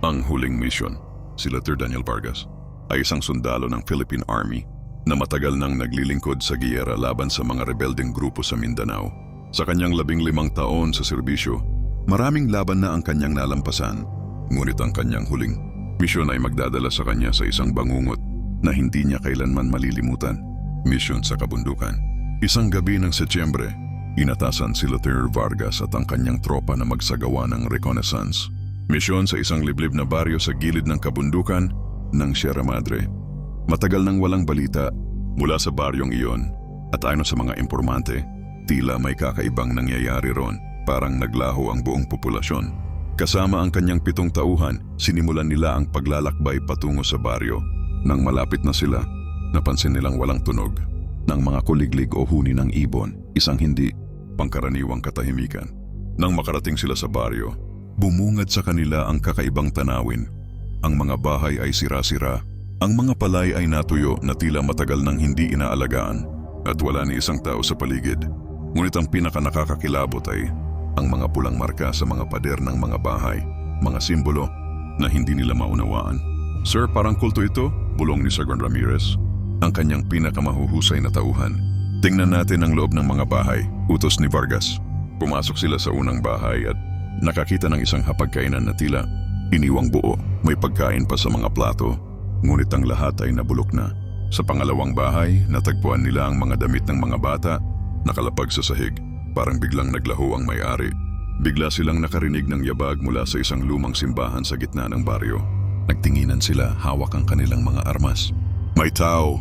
Ang huling mission, si Lieutenant Daniel Vargas, ay isang sundalo ng Philippine Army na matagal nang naglilingkod sa giyera laban sa mga rebeldeng grupo sa Mindanao. Sa kanyang 15 taon sa serbisyo, maraming laban na ang kanyang nalampasan, ngunit ang kanyang huling misyon ay magdadala sa kanya sa isang bangungot na hindi niya kailanman malilimutan. Misyon sa kabundukan. Isang gabi ng Setyembre, inatasan si Lieutenant Vargas at ang kanyang tropa na magsagawa ng reconnaissance. Misyon sa isang liblib na baryo sa gilid ng kabundukan ng Sierra Madre. Matagal nang walang balita mula sa baryong iyon at ayon sa mga impormante, tila may kakaibang nangyayari ron, parang naglaho ang buong populasyon. Kasama ang kanyang 7 tauhan, sinimulan nila ang paglalakbay patungo sa baryo. Nang malapit na sila, napansin nilang walang tunog ng mga kuliglig o huni ng ibon, isang hindi pangkaraniwang katahimikan. Nang makarating sila sa baryo, bumungad sa kanila ang kakaibang tanawin. Ang mga bahay ay sira-sira, ang mga palay ay natuyo na tila matagal nang hindi inaalagaan, at wala ni isang tao sa paligid. Ngunit ang pinakanakakakilabot ay ang mga pulang marka sa mga pader ng mga bahay, mga simbolo na hindi nila maunawaan. "Sir, parang kulto ito," bulong ni Sergeant Ramirez, ang kanyang pinakamahuhusay na tauhan. "Tingnan natin ang loob ng mga bahay," utos ni Vargas. Pumasok sila sa unang bahay at nakakita ng isang hapagkainan na tila iniwang buo. May pagkain pa sa mga plato, ngunit ang lahat ay nabulok na. Sa pangalawang bahay, natagpuan nila ang mga damit ng mga bata nakalapag sa sahig. Parang biglang naglaho ang may-ari. Bigla silang nakarinig ng yabag mula sa isang lumang simbahan sa gitna ng baryo. Nagtinginan sila, hawak ang kanilang mga armas. "May tao!"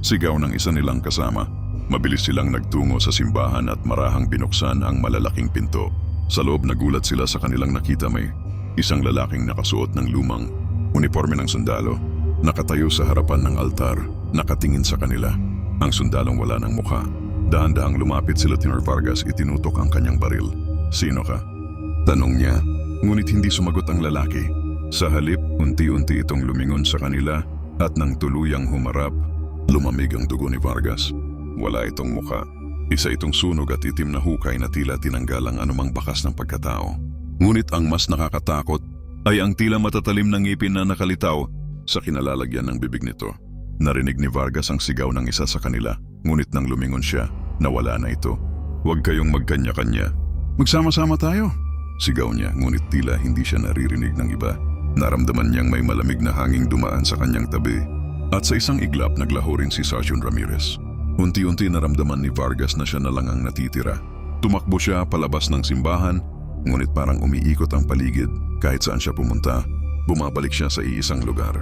sigaw ng isa nilang kasama. Mabilis silang nagtungo sa simbahan at marahang binuksan ang malalaking pinto. Sa loob nagulat sila sa kanilang nakita, may isang lalaking nakasuot ng lumang uniforme ng sundalo, nakatayo sa harapan ng altar, nakatingin sa kanila. Ang sundalong wala ng mukha. Dahan-dahang lumapit si Lieutenant Vargas, itinutok ang kanyang baril. "Sino ka?" tanong niya, ngunit hindi sumagot ang lalaki. Sa halip, unti-unti itong lumingon sa kanila at nang tuluyang humarap, lumamig ang dugo ni Vargas. Wala itong mukha. Isa itong sunog at itim na hukay na tila tinanggal ang anumang bakas ng pagkatao. Ngunit ang mas nakakatakot ay ang tila matatalim ng ngipin na nakalitaw sa kinalalagyan ng bibig nito. Narinig ni Vargas ang sigaw ng isa sa kanila, ngunit nang lumingon siya, nawala na ito. "Huwag kayong magkanya-kanya. Magsama-sama tayo," sigaw niya, ngunit tila hindi siya naririnig ng iba. Naramdaman niyang may malamig na hanging dumaan sa kanyang tabi. At sa isang iglap naglaho rin si Sergeant Ramirez. Unti-unti naramdaman ni Vargas na siya na lang ang natitira. Tumakbo siya palabas ng simbahan, ngunit parang umiikot ang paligid. Kahit saan siya pumunta, bumabalik siya sa iisang lugar.